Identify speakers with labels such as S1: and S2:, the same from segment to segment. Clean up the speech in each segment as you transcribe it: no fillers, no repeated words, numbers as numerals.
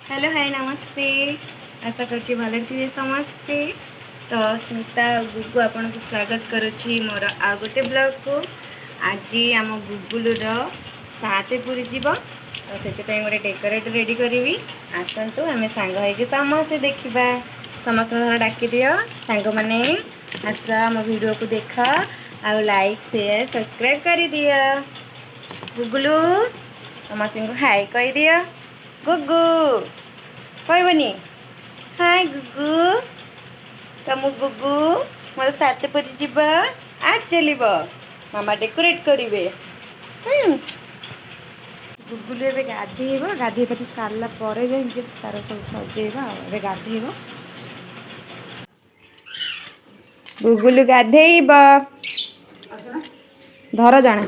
S1: Hello hi नमस्ते। आशा करछि भले थे समस्ते। तो स्मिता गुगु आपन को स्वागत करुछि मोर आ गोटे ब्लॉग को। आज आम गुगुलुर 7 पूरी जीव तो से गोटे डेकोरेट रेडी करी। आसतु आम सांग हो समस्ते देखा समस्त डाकी दियो सांग मैंने आस आम वीडियो को देख आ लाइक शेयर सब्सक्राइब कर दियो। गुगुलु समस्त को हाय कह दियो। गुगु कहबनी हाय गुगु तुम गुगु मोर 7 पर जीव आज चलिब मामा डेकोरेट करेंगे। गुगुलु ए गाधेब गाधे पाधि सारा पर तार सब सजेबा गाधेब। गुगुलु गाधेब धर जाना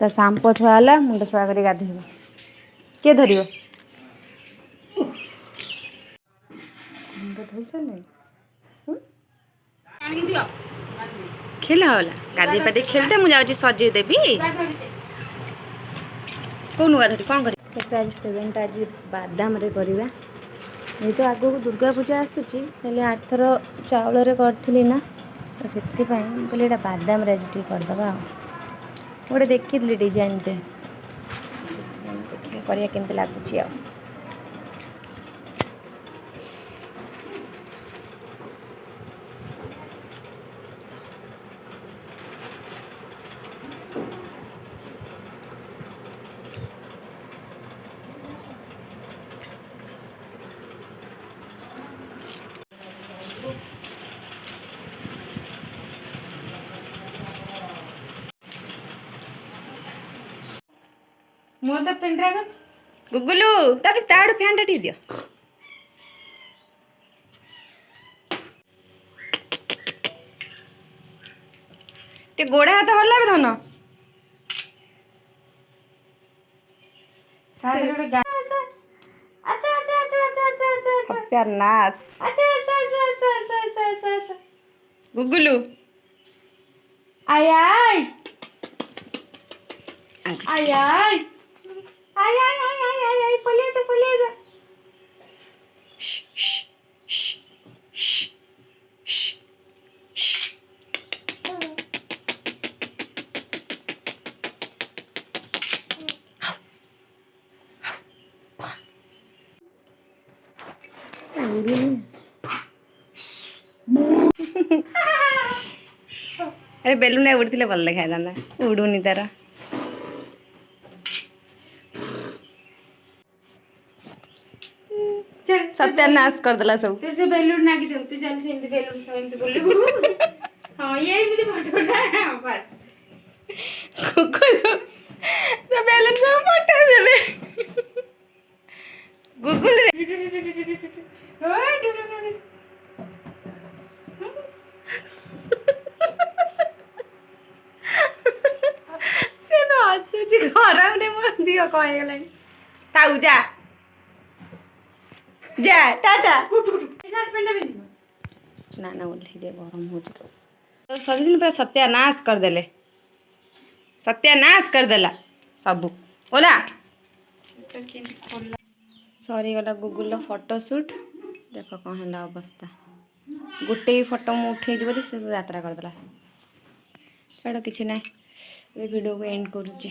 S1: तो सांपो थुआला मुंड सफा कर गाधेब किए धर खेला होला गाधे पाधे खेलते मुझे सजे देवी कौन गाधरी कौन कर आज 7 आज बादाम रे करवा। ये तो आगो दुर्गा पूजा आसूची आठ थर चाउल करी ना तो से कहले बादाम आज करदे गोटे देखी डिजाइन टे देखिए केमती लगुच आ
S2: तो पेंड्रा
S1: गुगुलु ताड़ फैन टा दियो टे गोड़ा हाथ हल्ला धन सत्यानाश गुगुलु
S2: आय आय आय आय आय आय आय आय आय आय पले जा
S1: अरे बेलून उड़े भल देखा था उड़ूनी तार सत्यानाश करदेला सब
S2: फिर से बेलून ना की दे तू चल से बेलून से एमती बोलू। हां यही भी फोटोटा बस
S1: गुगुलु तो बेलून सब फोटो देबे गुगुल से तो आछे घर रे मो दियो कहे गला ताऊ जा जा टाटा ना ना ओल्हे दे गरम हो तो सब दिन पर सत्यानाश कर देले सत्यानाश कर देला सब ओला सरी गला गूगल फोटो शूट देख कौन है अवस्था गोटे फोटो मुझे उठे से यात्रा करदेला छाड़ कि ना वीडियो को एंड करुच्ची।